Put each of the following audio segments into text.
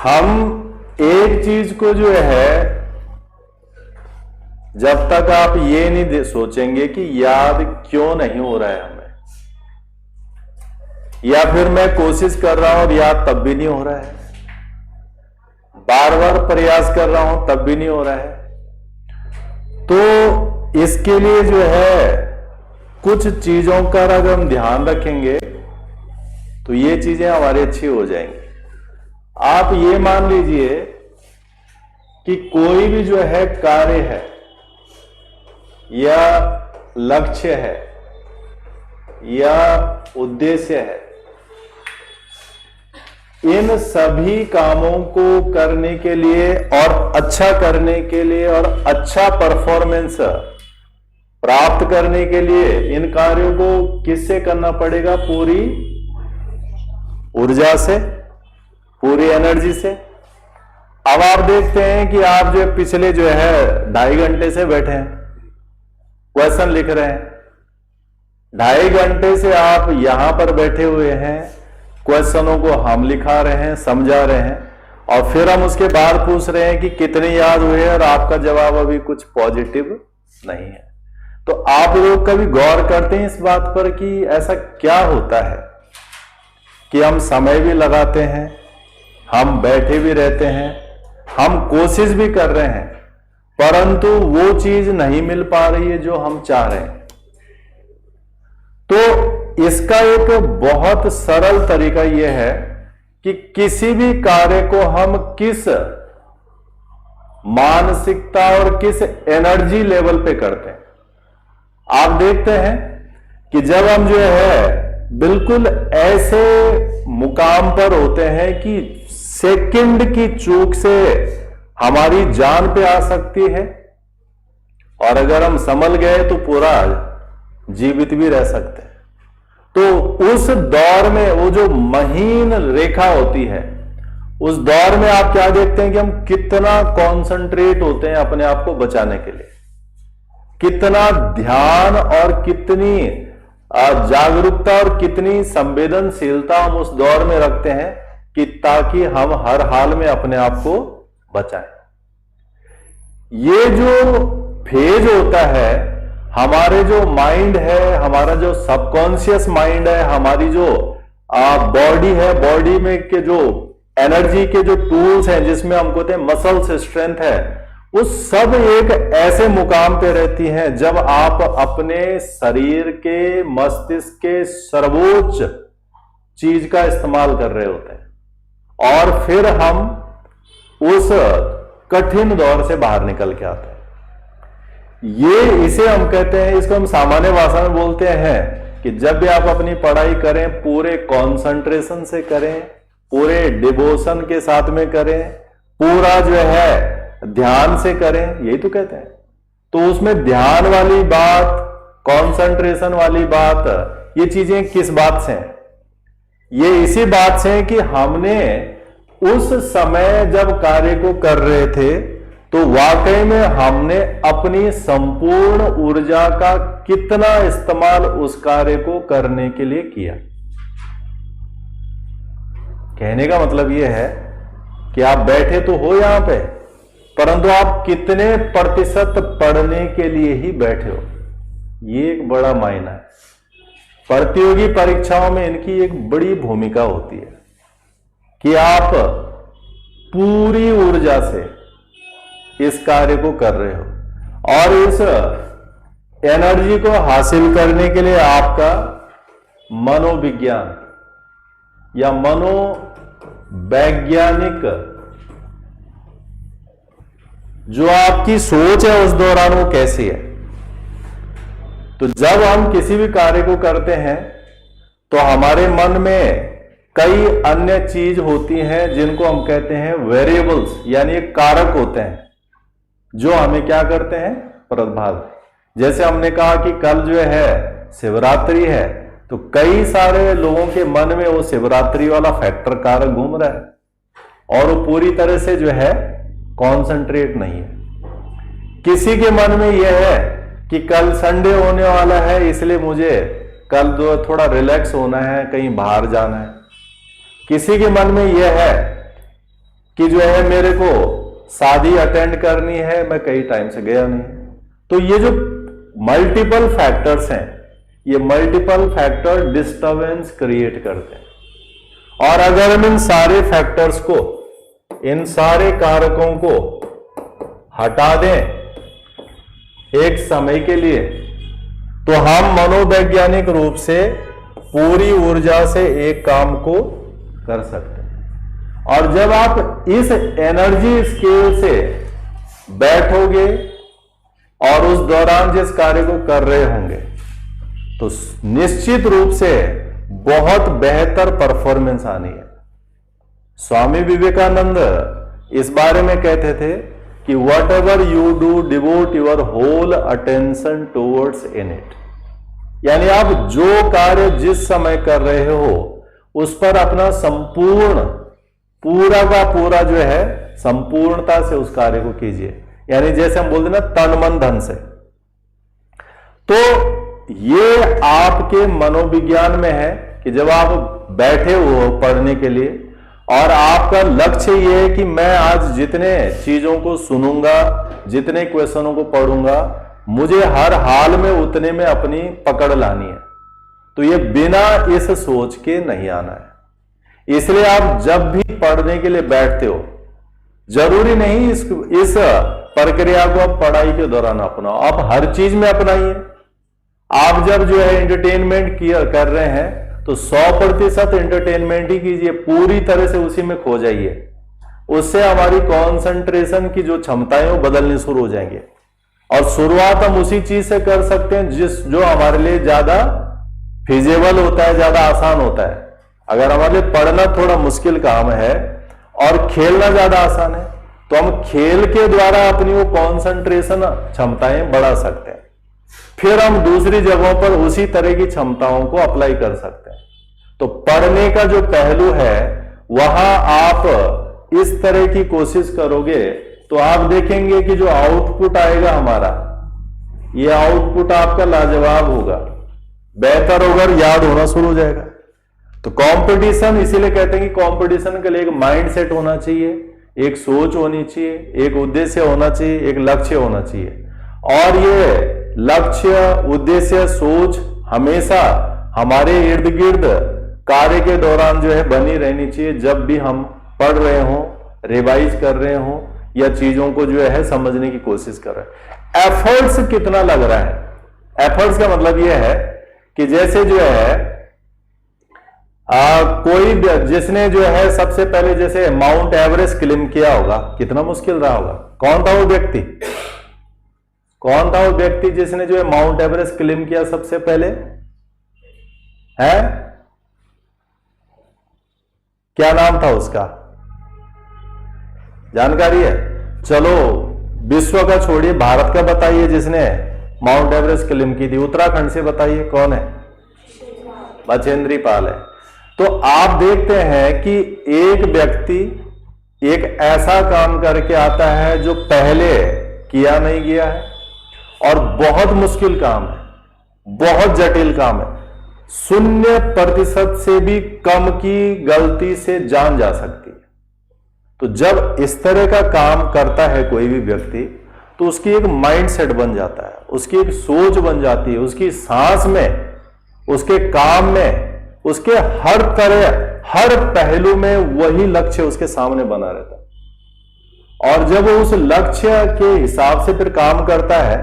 हम एक चीज को जो है, जब तक आप ये नहीं सोचेंगे कि याद क्यों नहीं हो रहा है हमें, या फिर मैं कोशिश कर रहा हूं और याद तब भी नहीं हो रहा है, बार बार प्रयास कर रहा हूं तब भी नहीं हो रहा है, तो इसके लिए जो है कुछ चीजों का अगर हम ध्यान रखेंगे तो ये चीजें हमारी अच्छी हो जाएंगी। आप ये मान लीजिए कि कोई भी जो है कार्य है या लक्ष्य है या उद्देश्य है, इन सभी कामों को करने के लिए और अच्छा करने के लिए और अच्छा परफॉर्मेंस प्राप्त करने के लिए इन कार्यों को किससे करना पड़ेगा? पूरी ऊर्जा से, पूरी एनर्जी से। अब आप देखते हैं कि आप जो पिछले जो है 2.5 घंटे से बैठे हैं, क्वेश्चन लिख रहे हैं, 2.5 घंटे से आप यहां पर बैठे हुए हैं, क्वेश्चनों को हम लिखा रहे हैं, समझा रहे हैं, और फिर हम उसके बाद पूछ रहे हैं कि कितने याद हुए, और आपका जवाब अभी कुछ पॉजिटिव नहीं है। तो आप लोग कभी गौर करते हैं इस बात पर कि ऐसा क्या होता है कि हम समय भी लगाते हैं, हम बैठे भी रहते हैं, हम कोशिश भी कर रहे हैं, परंतु वो चीज नहीं मिल पा रही है जो हम चाह रहे हैं। तो इसका एक बहुत सरल तरीका यह है कि किसी भी कार्य को हम किस मानसिकता और किस एनर्जी लेवल पे करते हैं। आप देखते हैं कि जब हम जो है बिल्कुल ऐसे मुकाम पर होते हैं कि सेकंड की चूक से हमारी जान पे आ सकती है, और अगर हम संभल गए तो पूरा जीवित भी रह सकते हैं। तो उस दौर में वो जो महीन रेखा होती है, उस दौर में आप क्या देखते हैं कि हम कितना कॉन्सेंट्रेट होते हैं अपने आप को बचाने के लिए, कितना ध्यान और कितनी जागरूकता और कितनी संवेदनशीलता हम उस दौर में रखते हैं कि ताकि हम हर हाल में अपने आप को बचाएं। ये जो फेज होता है, हमारे जो माइंड है, हमारा जो सबकॉन्शियस माइंड है, हमारी जो बॉडी है, बॉडी में के जो एनर्जी के जो टूल्स हैं जिसमें हम कहते हैं मसल्स स्ट्रेंथ है, वो सब एक ऐसे मुकाम पे रहती हैं जब आप अपने शरीर के मस्तिष्क के सर्वोच्च चीज का इस्तेमाल कर रहे होते हैं, और फिर हम उस कठिन दौर से बाहर निकल के आते हैं। ये इसे हम कहते हैं, इसको हम सामान्य भाषा में बोलते हैं कि जब भी आप अपनी पढ़ाई करें पूरे कंसंट्रेशन से करें, पूरे डिवोशन के साथ में करें, पूरा जो है ध्यान से करें, यही तो कहते हैं। तो उसमें ध्यान वाली बात, कंसंट्रेशन वाली बात, ये चीजें किस बात से हैं? ये इसी बात से है कि हमने उस समय जब कार्य को कर रहे थे तो वाकई में हमने अपनी संपूर्ण ऊर्जा का कितना इस्तेमाल उस कार्य को करने के लिए किया। कहने का मतलब यह है कि आप बैठे तो हो यहां पे, परंतु आप कितने प्रतिशत पढ़ने के लिए ही बैठे हो, ये एक बड़ा मायना है। प्रतियोगी परीक्षाओं में इनकी एक बड़ी भूमिका होती है कि आप पूरी ऊर्जा से इस कार्य को कर रहे हो, और इस एनर्जी को हासिल करने के लिए आपका मनोविज्ञान या मनोवैज्ञानिक जो आपकी सोच है उस दौरान वो कैसी है। तो जब हम किसी भी कार्य को करते हैं तो हमारे मन में कई अन्य चीज होती हैं जिनको हम कहते हैं वेरिएबल्स, यानी कारक होते हैं जो हमें क्या करते हैं, प्रभावित। जैसे हमने कहा कि कल जो है शिवरात्रि है, तो कई सारे लोगों के मन में वो शिवरात्रि वाला फैक्टर कारक घूम रहा है और वो पूरी तरह से जो है कॉन्सेंट्रेट नहीं है। किसी के मन में यह है कि कल संडे होने वाला है, इसलिए मुझे कल थोड़ा रिलैक्स होना है, कहीं बाहर जाना है। किसी के मन में यह है कि जो है मेरे को शादी अटेंड करनी है, मैं कई टाइम से गया नहीं। तो ये जो मल्टीपल फैक्टर्स हैं, ये मल्टीपल फैक्टर डिस्टरबेंस क्रिएट करते हैं। और अगर हम इन सारे फैक्टर्स को, इन सारे कारकों को हटा दें एक समय के लिए, तो हम मनोवैज्ञानिक रूप से पूरी ऊर्जा से एक काम को कर सकते हैं। और जब आप इस एनर्जी स्केल से बैठोगे और उस दौरान जिस कार्य को कर रहे होंगे, तो निश्चित रूप से बहुत बेहतर परफॉर्मेंस आनी है। स्वामी विवेकानंद इस बारे में कहते थे कि whatever you do devote your whole attention towards in it. यानी आप जो कार्य जिस समय कर रहे हो उस पर अपना संपूर्ण, पूरा का पूरा जो है संपूर्णता से उस कार्य को कीजिए। यानी जैसे हम बोलते ना, तन मन धन से। तो ये आपके मनोविज्ञान में है कि जब आप बैठे हो पढ़ने के लिए और आपका लक्ष्य ये है कि मैं आज जितने चीजों को सुनूंगा, जितने क्वेश्चनों को पढ़ूंगा, मुझे हर हाल में उतने में अपनी पकड़ लानी है, तो ये बिना इस सोच के नहीं आना है। इसलिए आप जब भी पढ़ने के लिए बैठते हो, जरूरी नहीं इस प्रक्रिया को आप पढ़ाई के दौरान अपनाओ, आप हर चीज में अपनाइए। आप जब जो है एंटरटेनमेंट कर रहे हैं तो 100% एंटरटेनमेंट ही कीजिए, पूरी तरह से उसी में खो जाइए। उससे हमारी कंसंट्रेशन की जो क्षमताएं वो बदलनी शुरू हो जाएंगे। और शुरुआत हम उसी चीज से कर सकते हैं जो हमारे लिए ज्यादा फिजिबल होता है, ज्यादा आसान होता है। अगर हमारे लिए पढ़ना थोड़ा मुश्किल काम है और खेलना ज्यादा आसान है, तो हम खेल के द्वारा अपनी वो कंसंट्रेशन क्षमताएं बढ़ा सकते हैं। फिर हम दूसरी जगहों पर उसी तरह की क्षमताओं को अप्लाई कर सकते हैं। तो पढ़ने का जो पहलू है, वहां आप इस तरह की कोशिश करोगे तो आप देखेंगे कि जो आउटपुट आएगा हमारा, ये आउटपुट आपका लाजवाब होगा, बेहतर होगा, याद होना शुरू हो जाएगा। तो कंपटीशन, इसीलिए कहते हैं कि कंपटीशन के लिए एक माइंड सेट होना चाहिए, एक सोच होनी चाहिए, एक उद्देश्य होना चाहिए, एक लक्ष्य होना चाहिए। और ये लक्ष्य, उद्देश्य, सोच हमेशा हमारे इर्द गिर्द कार्य के दौरान जो है बनी रहनी चाहिए। जब भी हम पढ़ रहे हो, रिवाइज कर रहे हो या चीजों को जो है समझने की कोशिश कर रहे हैं। एफर्ट्स कितना लग रहा है? एफर्ट्स का मतलब यह है कि जैसे जो है कोई जिसने जो है सबसे पहले जैसे माउंट एवरेस्ट क्लिम किया होगा, कितना मुश्किल रहा होगा। कौन था वो व्यक्ति? कौन था वो व्यक्ति जिसने जो है माउंट एवरेस्ट क्लिम किया सबसे पहले? है, क्या नाम था उसका? जानकारी है? चलो विश्व का छोड़िए, भारत का बताइए जिसने माउंट एवरेस्ट क्लिम की थी। उत्तराखंड से बताइए कौन है? बचेंद्री पाल है। तो आप देखते हैं कि एक व्यक्ति एक ऐसा काम करके आता है जो पहले किया नहीं गया है और बहुत मुश्किल काम है, बहुत जटिल काम है। 0% से भी कम की गलती से जान जा सकती है। तो जब इस तरह का काम करता है कोई भी व्यक्ति, तो उसकी एक माइंड सेट बन जाता है, उसकी एक सोच बन जाती है, उसकी सांस में, उसके काम में, उसके हर तरह, हर पहलू में वही लक्ष्य उसके सामने बना रहता है। और जब वो उस लक्ष्य के हिसाब से फिर काम करता है,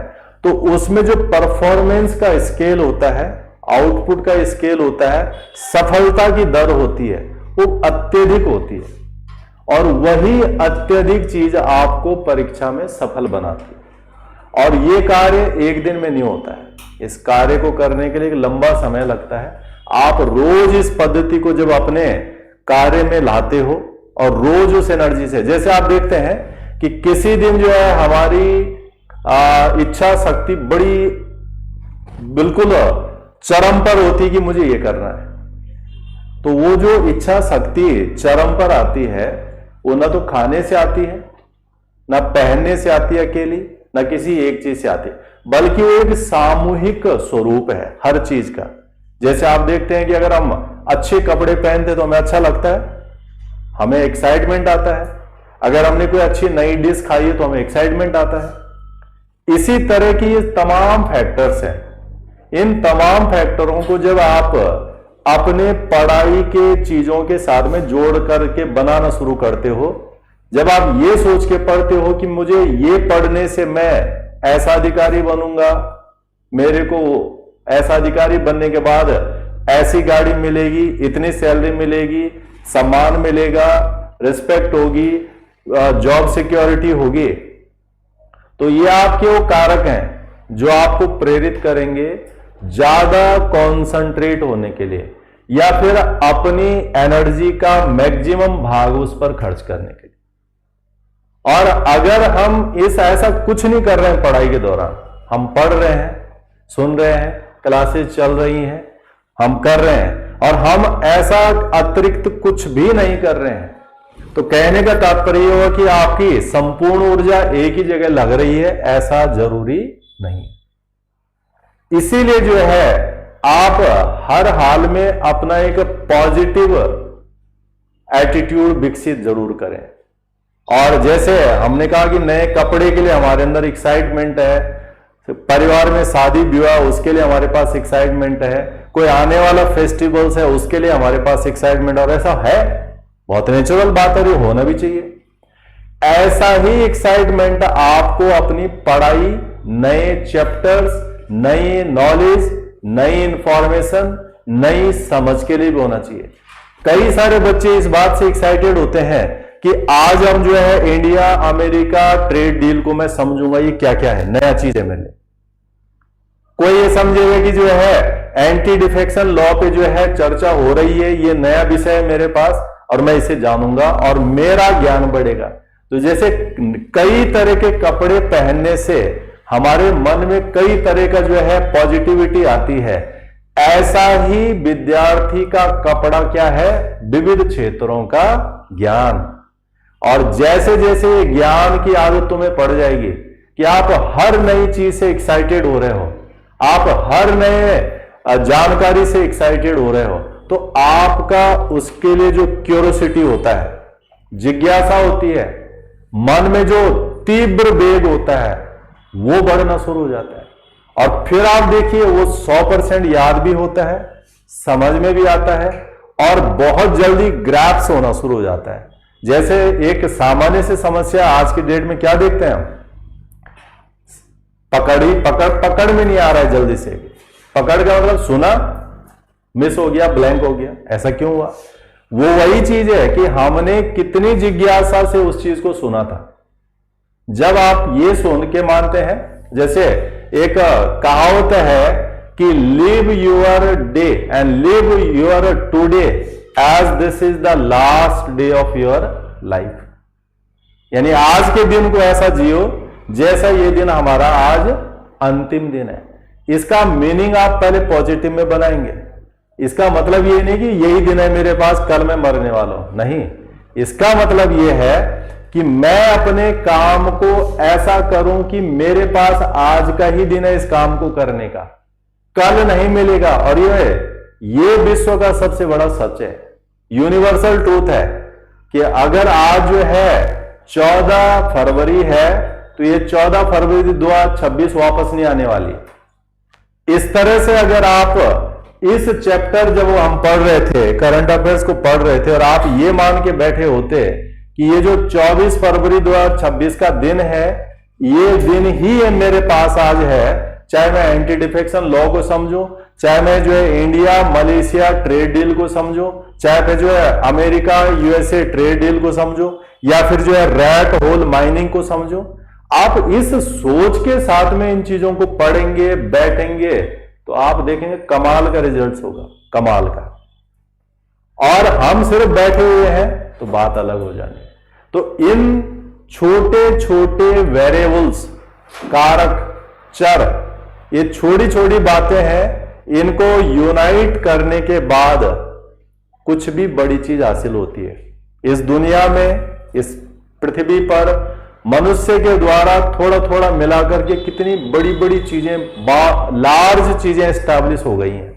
तो उसमें जो परफॉर्मेंस का स्केल होता है, आउटपुट का स्केल होता है, सफलता की दर होती है, वो अत्यधिक होती है। और वही अत्यधिक चीज आपको परीक्षा में सफल बनाती है। और ये कार्य एक दिन में नहीं होता है, इस कार्य को करने के लिए एक लंबा समय लगता है। आप रोज इस पद्धति को जब अपने कार्य में लाते हो और रोज उस एनर्जी से, जैसे आप देखते हैं कि किसी दिन जो है हमारी इच्छा शक्ति बड़ी बिल्कुल चरम पर होती है कि मुझे ये करना है, तो वो जो इच्छा शक्ति चरम पर आती है, वो ना तो खाने से आती है, ना पहनने से आती है अकेली, ना किसी एक चीज से आती है, बल्कि वो एक सामूहिक स्वरूप है हर चीज का। जैसे आप देखते हैं कि अगर हम अच्छे कपड़े पहनते तो हमें अच्छा लगता है, हमें एक्साइटमेंट आता है। अगर हमने कोई अच्छी नई डिश खाई है तो हमें एक्साइटमेंट आता है। इसी तरह की ये तमाम फैक्टर्स हैं। इन तमाम फैक्टरों को जब आप अपने पढ़ाई के चीजों के साथ में जोड़ करके बनाना शुरू करते हो, जब आप ये सोच के पढ़ते हो कि मुझे ये पढ़ने से मैं ऐसा अधिकारी बनूंगा, मेरे को ऐसा अधिकारी बनने के बाद ऐसी गाड़ी मिलेगी, इतनी सैलरी मिलेगी, सम्मान मिलेगा, रिस्पेक्ट होगी, जॉब सिक्योरिटी होगी, तो ये आपके वो कारक हैं जो आपको प्रेरित करेंगे ज्यादा कंसंट्रेट होने के लिए या फिर अपनी एनर्जी का मैक्सिमम भाग उस पर खर्च करने के लिए। और अगर हम ऐसा कुछ नहीं कर रहे हैं पढ़ाई के दौरान, हम पढ़ रहे हैं, सुन रहे हैं, क्लासेस चल रही हैं, हम कर रहे हैं और हम ऐसा अतिरिक्त कुछ भी नहीं कर रहे हैं, तो कहने का तात्पर्य यह हुआ कि आपकी संपूर्ण ऊर्जा एक ही जगह लग रही है, ऐसा जरूरी नहीं। इसीलिए जो है आप हर हाल में अपना एक पॉजिटिव एटीट्यूड विकसित जरूर करें। और जैसे हमने कहा कि नए कपड़े के लिए हमारे अंदर एक्साइटमेंट है, परिवार में शादी विवाह उसके लिए हमारे पास एक्साइटमेंट है, कोई आने वाला फेस्टिवल्स है उसके लिए हमारे पास एक्साइटमेंट, और ऐसा है, बहुत नेचुरल बात है, ये होना भी चाहिए। ऐसा ही एक्साइटमेंट आपको अपनी पढ़ाई, नए चैप्टर्स, नई नॉलेज, नई इंफॉर्मेशन, नई समझ के लिए भी होना चाहिए। कई सारे बच्चे इस बात से एक्साइटेड होते हैं कि आज हम जो है इंडिया अमेरिका ट्रेड डील को मैं समझूंगा, ये क्या क्या है, नया चीज है मेरे लिए। कोई ये समझेगा कि जो है एंटी डिफेक्शन लॉ पे जो है चर्चा हो रही है, ये नया विषय है मेरे पास और मैं इसे जानूंगा और मेरा ज्ञान बढ़ेगा। तो जैसे कई तरह के कपड़े पहनने से हमारे मन में कई तरह का जो है पॉजिटिविटी आती है, ऐसा ही विद्यार्थी का कपड़ा क्या है, विविध क्षेत्रों का ज्ञान। और जैसे जैसे ये ज्ञान की आदत तुम्हें पड़ जाएगी कि आप हर नई चीज से एक्साइटेड हो रहे हो, आप हर नए जानकारी से एक्साइटेड हो रहे हो, तो आपका उसके लिए जो क्यूरियोसिटी होता है, जिज्ञासा होती है, मन में जो तीव्र वेग होता है वो बढ़ना शुरू हो जाता है। और फिर आप देखिए वो 100% याद भी होता है, समझ में भी आता है और बहुत जल्दी ग्रैप्स होना शुरू हो जाता है। जैसे एक सामान्य से समस्या आज की डेट में क्या देखते हैं हम, पकड़ में नहीं आ रहा है जल्दी से। पकड़ का मतलब सुना, मिस हो गया, ब्लैंक हो गया, ऐसा क्यों हुआ? वो वही चीज है कि हमने कितनी जिज्ञासा से उस चीज को सुना था। जब आप ये सुन के मानते हैं, जैसे एक कहावत है कि live your day and live your today as this is the last day of your life, यानी आज के दिन को ऐसा जियो जैसा ये दिन हमारा आज अंतिम दिन है। इसका मीनिंग आप पहले पॉजिटिव में बनाएंगे। इसका मतलब ये नहीं कि यही दिन है मेरे पास, कल मैं मरने वाला हूं, नहीं। इसका मतलब ये है कि मैं अपने काम को ऐसा करूं कि मेरे पास आज का ही दिन है इस काम को करने का, कल नहीं मिलेगा। और ये विश्व का सबसे बड़ा सच है, यूनिवर्सल ट्रूथ है कि अगर आज जो है 14 फरवरी है तो ये 14 फरवरी 2026 वापस नहीं आने वाली। इस तरह से अगर आप इस चैप्टर जब हम पढ़ रहे थे, करंट अफेयर्स को पढ़ रहे थे, और आप ये मान के बैठे होते कि ये जो 24 फरवरी 2026 का दिन है, ये दिन ही मेरे पास आज है, चाहे मैं एंटी डिफेक्शन लॉ को समझूं, चाहे मैं जो है इंडिया मलेशिया ट्रेड डील को समझूं, चाहे मैं जो है अमेरिका यूएसए ट्रेड डील को समझूं, या फिर जो है रैट होल माइनिंग को समझूं। आप इस सोच के साथ में इन चीजों को पढ़ेंगे, बैठेंगे, तो आप देखेंगे कमाल का रिजल्ट होगा, कमाल का। और हम सिर्फ बैठे हुए हैं तो बात अलग हो जानी। तो इन छोटे छोटे वेरिएबल्स, कारक, चर, ये छोटी छोटी बातें हैं, इनको यूनाइट करने के बाद कुछ भी बड़ी चीज हासिल होती है। इस दुनिया में, इस पृथ्वी पर मनुष्य के द्वारा थोड़ा थोड़ा मिलाकर के कितनी बड़ी बड़ी चीजें, लार्ज चीजें एस्टैब्लिश हो गई हैं।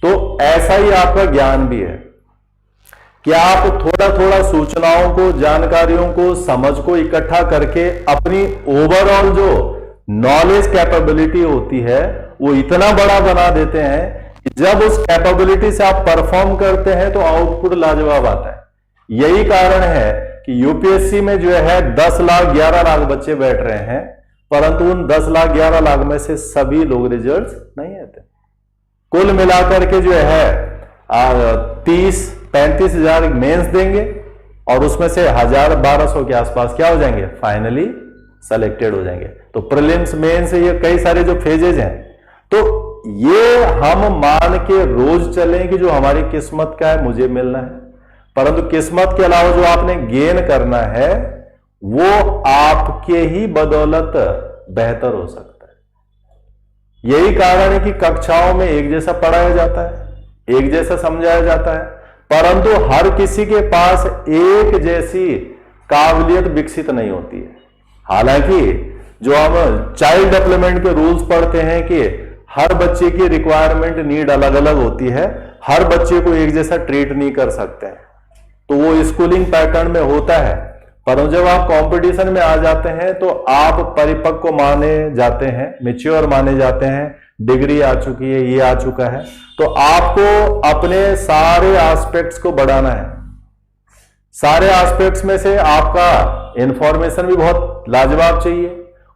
तो ऐसा ही आपका ज्ञान भी है। कि आप थोड़ा थोड़ा सूचनाओं को, जानकारियों को, समझ को इकट्ठा करके अपनी ओवरऑल जो नॉलेज कैपेबिलिटी होती है वो इतना बड़ा बना देते हैं कि जब उस कैपेबिलिटी से आप परफॉर्म करते हैं तो आउटपुट लाजवाब आता है। यही कारण है कि यूपीएससी में जो है 10 लाख 11 लाख बच्चे बैठ रहे हैं, परंतु उन 10 लाख 11 लाख में से सभी लोग रिजल्ट्स नहीं आते। कुल मिलाकर के जो है 30-35 हजार मेंस देंगे और उसमें से 1000-1200 के आसपास क्या हो जाएंगे, फाइनली सेलेक्टेड हो जाएंगे। तो प्रीलिम्स, मेंस, ये कई सारे जो फेजेज हैं, तो ये हम मान के रोज चलें कि जो हमारी किस्मत का है मुझे मिलना है, परंतु किस्मत के अलावा जो आपने गेन करना है वो आपके ही बदौलत बेहतर हो सकता है। यही कारण है कि कक्षाओं में एक जैसा पढ़ाया जाता है, एक जैसा समझाया जाता है, परंतु हर किसी के पास एक जैसी काबिलियत विकसित नहीं होती है। हालांकि जो हम चाइल्ड डेवलपमेंट के रूल्स पढ़ते हैं कि हर बच्चे की रिक्वायरमेंट, नीड अलग अलग होती है, हर बच्चे को एक जैसा ट्रीट नहीं कर सकते हैं, तो वो स्कूलिंग पैटर्न में होता है। पर जब आप कंपटीशन में आ जाते हैं तो आप परिपक्व माने जाते हैं, मैच्योर माने जाते हैं, डिग्री आ चुकी है, ये आ चुका है, तो आपको अपने सारे एस्पेक्ट्स को बढ़ाना है। सारे एस्पेक्ट्स में से आपका इंफॉर्मेशन भी बहुत लाजवाब चाहिए,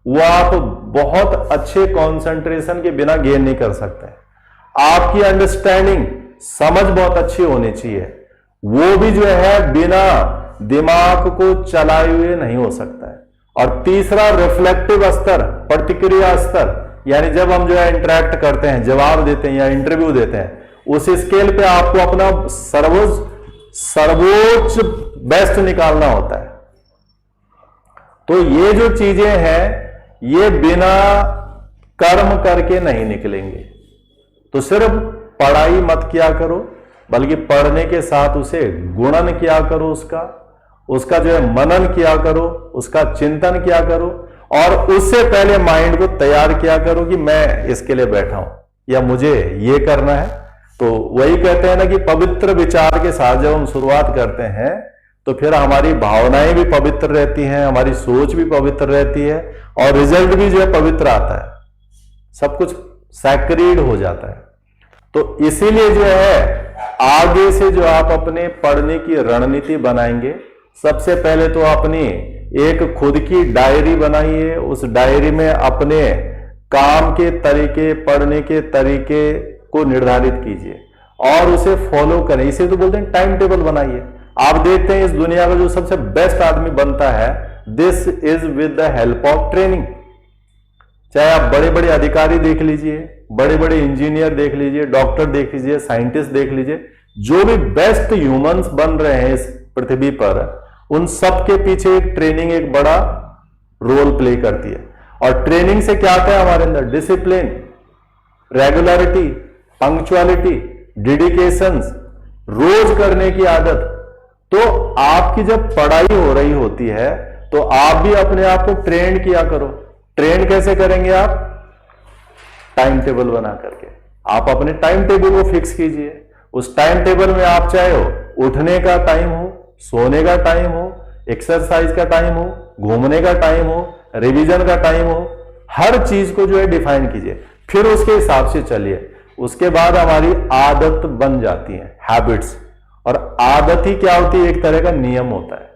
वो आप बहुत अच्छे कंसंट्रेशन के बिना गेन नहीं कर सकते। आपकी अंडरस्टैंडिंग, समझ बहुत अच्छी होनी चाहिए, वो भी जो है बिना दिमाग को चलाए हुए नहीं हो सकता है। और तीसरा रिफ्लेक्टिव स्तर, प्रतिक्रिया स्तर, यानी जब हम जो है इंटरेक्ट करते हैं, जवाब देते हैं या इंटरव्यू देते हैं, उस स्केल पे आपको अपना सर्वोच्च बेस्ट निकालना होता है। तो ये जो चीजें हैं ये बिना कर्म करके नहीं निकलेंगे। तो सिर्फ पढ़ाई मत किया करो, बल्कि पढ़ने के साथ उसे गुणन किया करो, उसका जो है मनन किया करो, उसका चिंतन किया करो, और उससे पहले माइंड को तैयार किया करो कि मैं इसके लिए बैठा हूं या मुझे ये करना है। तो वही कहते हैं ना कि पवित्र विचार के साथ जब हम शुरुआत करते हैं तो फिर हमारी भावनाएं भी पवित्र रहती हैं, हमारी सोच भी पवित्र रहती है, और रिजल्ट भी जो है पवित्र आता है, सब कुछ सैक्रेड हो जाता है। तो इसीलिए जो है आगे से जो आप अपने पढ़ने की रणनीति बनाएंगे, सबसे पहले तो अपनी एक खुद की डायरी बनाइए। उस डायरी में अपने काम के तरीके, पढ़ने के तरीके को निर्धारित कीजिए और उसे फॉलो करें। इसे तो बोलते हैं टाइम टेबल बनाइए। आप देखते हैं इस दुनिया का जो सबसे बेस्ट आदमी बनता है, this is with the help of training. चाहे आप बड़े बड़े अधिकारी देख लीजिए, बड़े बड़े इंजीनियर देख लीजिए, डॉक्टर देख लीजिए, साइंटिस्ट देख लीजिए, जो भी बेस्ट ह्यूमंस बन रहे हैं इस पृथ्वी पर, उन सब के पीछे एक ट्रेनिंग एक बड़ा रोल प्ले करती है। और ट्रेनिंग से क्या आता है हमारे अंदर? डिसिप्लिन, रेगुलरिटी, पंक्चुअलिटी, डेडिकेशंस, रोज करने की आदत। तो आपकी जब पढ़ाई हो रही होती है तो आप भी अपने आप को ट्रेन किया करो। ट्रेन कैसे करेंगे आप? टाइम टेबल बना करके। आप अपने टाइम टेबल को फिक्स कीजिए। उस टाइम टेबल में आप चाहे हो उठने का टाइम हो, सोने का टाइम हो, एक्सरसाइज का टाइम हो, घूमने का टाइम हो, रिवीजन का टाइम हो, हर चीज को जो है डिफाइन कीजिए, फिर उसके हिसाब से चलिए। उसके बाद हमारी आदत बन जाती है, हैबिट्स। और आदत ही क्या होती है? एक तरह का नियम होता है।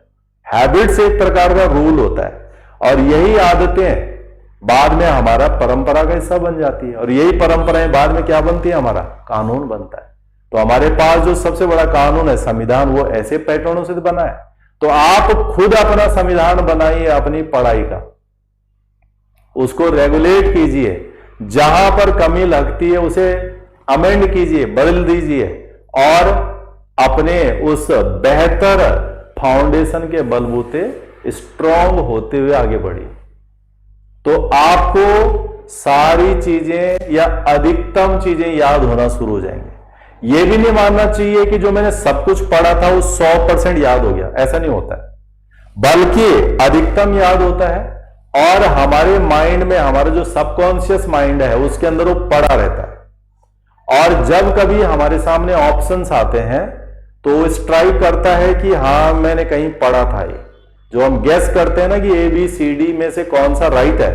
हैबिट्स एक प्रकार का रूल होता है, और यही आदतें बाद में हमारा परंपरा का हिस्सा बन जाती है, और यही परंपराएं बाद में क्या बनती है? हमारा कानून बनता है। तो हमारे पास जो सबसे बड़ा कानून है, संविधान, वो ऐसे पैटर्नों से बना है। तो आप खुद अपना संविधान बनाइए अपनी पढ़ाई का, उसको रेगुलेट कीजिए, जहां पर कमी लगती है उसे अमेंड कीजिए, बदल दीजिए, और अपने उस बेहतर फाउंडेशन के बलबूते स्ट्रांग होते हुए आगे बढ़िए। तो आपको सारी चीजें या अधिकतम चीजें याद होना शुरू हो जाएंगे। यह भी नहीं मानना चाहिए कि जो मैंने सब कुछ पढ़ा था वो 100% याद हो गया, ऐसा नहीं होता है, बल्कि अधिकतम याद होता है। और हमारे माइंड में, हमारा जो सबकॉन्शियस माइंड है, उसके अंदर वो पड़ा रहता है। और जब कभी हमारे सामने ऑप्शंस आते हैं तो स्ट्राइक करता है कि हाँ मैंने कहीं पढ़ा था। ये जो हम गेस करते हैं ना कि ABCD में से कौन सा राइट है,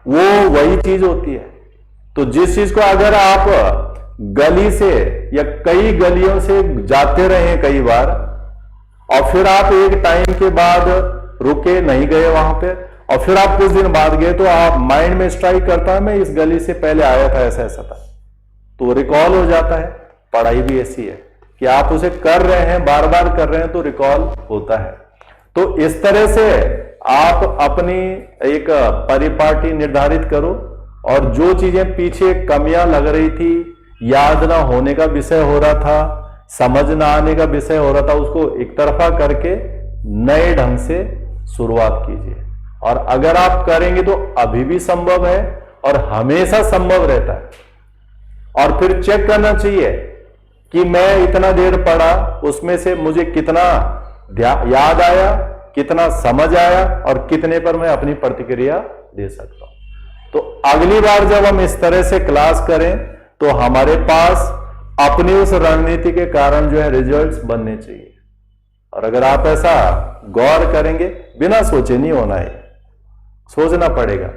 वो वही चीज होती है। तो जिस चीज को अगर आप गली से या कई गलियों से जाते रहे कई बार, और फिर आप एक टाइम के बाद रुके, नहीं गए वहां पे, और फिर आप कुछ दिन बाद गए, तो आप माइंड में स्ट्राइक करता है मैं इस गली से पहले आया था, ऐसा ऐसा था, तो रिकॉल हो जाता है। पढ़ाई भी ऐसी है कि आप उसे कर रहे हैं, बार बार कर रहे हैं, तो रिकॉल होता है। तो इस तरह से आप अपनी एक परिपाटी निर्धारित करो, और जो चीजें पीछे कमियां लग रही थी, याद ना होने का विषय हो रहा था, समझ ना आने का विषय हो रहा था, उसको एक तरफा करके नए ढंग से शुरुआत कीजिए। और अगर आप करेंगे तो अभी भी संभव है और हमेशा संभव रहता है। और फिर चेक करना चाहिए कि मैं इतना देर पढ़ा, उसमें से मुझे कितना याद आया, कितना समझ आया, और कितने पर मैं अपनी प्रतिक्रिया दे सकता हूं। तो अगली बार जब हम इस तरह से क्लास करें तो हमारे पास अपनी उस रणनीति के कारण जो है रिजल्ट्स बनने चाहिए। और अगर आप ऐसा गौर करेंगे, बिना सोचे नहीं होना है, सोचना पड़ेगा,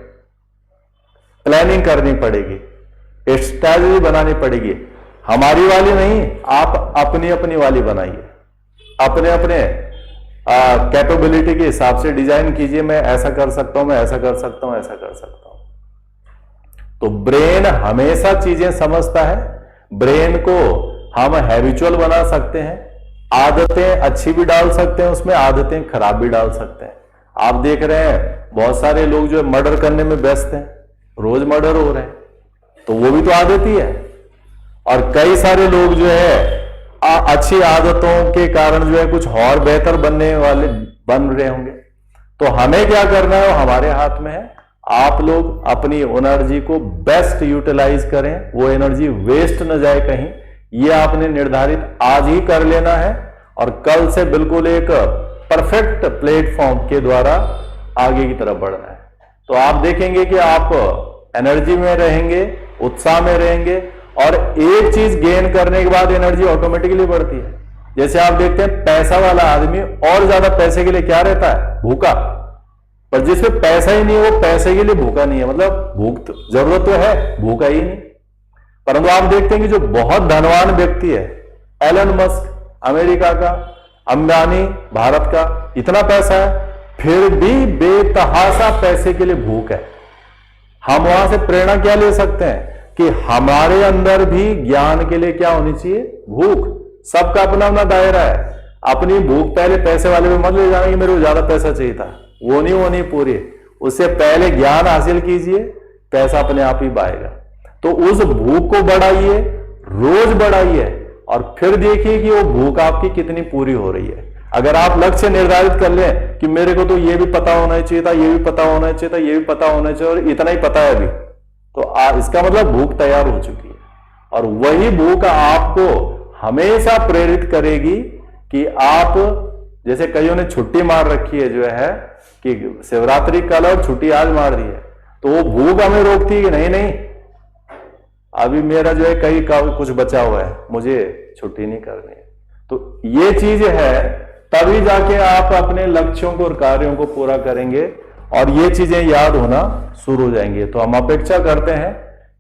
प्लानिंग करनी पड़ेगी, स्ट्रैटेजी बनानी पड़ेगी। हमारी वाली नहीं, आप अपनी अपनी वाली बनाइए, अपने अपने कैपेबिलिटी के हिसाब से डिजाइन कीजिए। मैं ऐसा कर सकता हूं, मैं ऐसा कर सकता हूं, ऐसा कर सकता हूं। तो ब्रेन हमेशा चीजें समझता है। ब्रेन को हम हैबिचुअल बना सकते हैं, आदतें अच्छी भी डाल सकते हैं, उसमें आदतें खराब भी डाल सकते हैं। आप देख रहे हैं बहुत सारे लोग जो है मर्डर करने में व्यस्त हैं, रोज मर्डर हो रहे हैं, तो वो भी तो आदत ही है। और कई सारे लोग जो है अच्छी आदतों के कारण जो है कुछ और बेहतर बनने वाले बन रहे होंगे। तो हमें क्या करना है, वो हमारे हाथ में है। आप लोग अपनी एनर्जी को बेस्ट यूटिलाइज करें, वो एनर्जी वेस्ट न जाए कहीं, ये आपने निर्धारित आज ही कर लेना है। और कल से बिल्कुल एक परफेक्ट प्लेटफॉर्म के द्वारा आगे की तरफ बढ़ना है। तो आप देखेंगे कि आप एनर्जी में रहेंगे, उत्साह में रहेंगे, और एक चीज गेन करने के बाद एनर्जी ऑटोमेटिकली बढ़ती है। जैसे आप देखते हैं पैसा वाला आदमी और ज्यादा पैसे के लिए क्या रहता है, भूखा। पर जिसमें पैसा ही नहीं है वो पैसे के लिए भूखा नहीं है, मतलब भूख तो जरूरत तो है, भूखा ही नहीं। परंतु आप देखते हैं कि जो बहुत धनवान व्यक्ति है, एलन मस्क अमेरिका का, अंबानी भारत का, इतना पैसा है, फिर भी बेतहाशा पैसे के लिए भूख है। हम वहां से प्रेरणा क्या ले सकते हैं कि हमारे अंदर भी ज्ञान के लिए क्या होनी चाहिए, भूख। सबका अपना अपना दायरा है। अपनी भूख पहले पैसे वाले में मत ले जाना कि मेरे को ज्यादा पैसा चाहिए था, वो नहीं पूरी। उससे पहले ज्ञान हासिल कीजिए, पैसा अपने आप ही आएगा। तो उस भूख को बढ़ाइए, रोज बढ़ाइए, और फिर देखिए कि वो भूख आपकी कितनी पूरी हो रही है। अगर आप लक्ष्य निर्धारित कर लें कि मेरे को तो ये भी पता होना चाहिए था, ये भी पता होना चाहिए था, ये भी पता होना चाहिए, और इतना ही पता है अभी, तो इसका मतलब भूख तैयार हो चुकी है। और वही भूख आपको हमेशा प्रेरित करेगी कि आप, जैसे कईयों ने छुट्टी मार रखी है, जो है कि शिवरात्रि कल और छुट्टी आज मार दी है, तो वो भूख हमें रोकती है कि नहीं नहीं अभी मेरा जो है कहीं का कुछ बचा हुआ है, मुझे छुट्टी नहीं करनी है। तो ये चीज है, तभी जाके आप अपने लक्ष्यों को और कार्यों को पूरा करेंगे, और ये चीजें याद होना शुरू हो जाएंगे। तो हम अपेक्षा करते हैं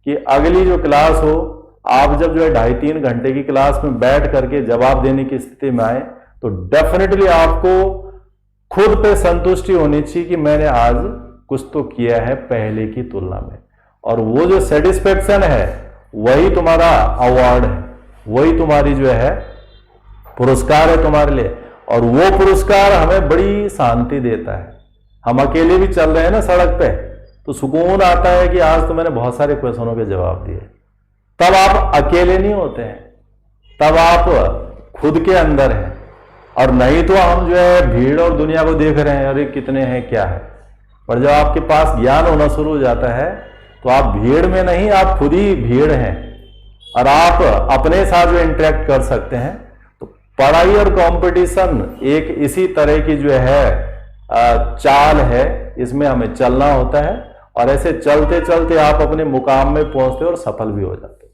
कि अगली जो क्लास हो, आप जब जो है 2.5-3 घंटे की क्लास में बैठ करके जवाब देने की स्थिति में आए, तो डेफिनेटली आपको खुद पे संतुष्टि होनी चाहिए कि मैंने आज कुछ तो किया है पहले की तुलना में। और वो जो सेटिस्फेक्शन है वही तुम्हारा अवार्ड है, वही तुम्हारी जो है पुरस्कार है तुम्हारे लिए। और वो पुरस्कार हमें बड़ी शांति देता है। हम अकेले भी चल रहे हैं ना सड़क पे, तो सुकून आता है कि आज तो मैंने बहुत सारे क्वेश्चनों के जवाब दिए। तब आप अकेले नहीं होते हैं, तब आप खुद के अंदर हैं। और नहीं तो हम जो है भीड़ और दुनिया को देख रहे हैं, अरे कितने हैं क्या है। पर जब आपके पास ज्ञान होना शुरू हो जाता है तो आप भीड़ में नहीं, आप खुद ही भीड़ हैं, और आप अपने साथ जो इंटरेक्ट कर सकते हैं। तो पढ़ाई और कंपटीशन एक इसी तरह की जो है चाल है, इसमें हमें चलना होता है, और ऐसे चलते चलते आप अपने मुकाम में पहुंचते और सफल भी हो जाते।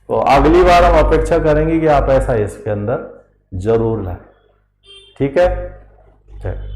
तो अगली बार हम अपेक्षा करेंगे कि आप ऐसा इसके अंदर जरूर लाए। ठीक है, चलिए।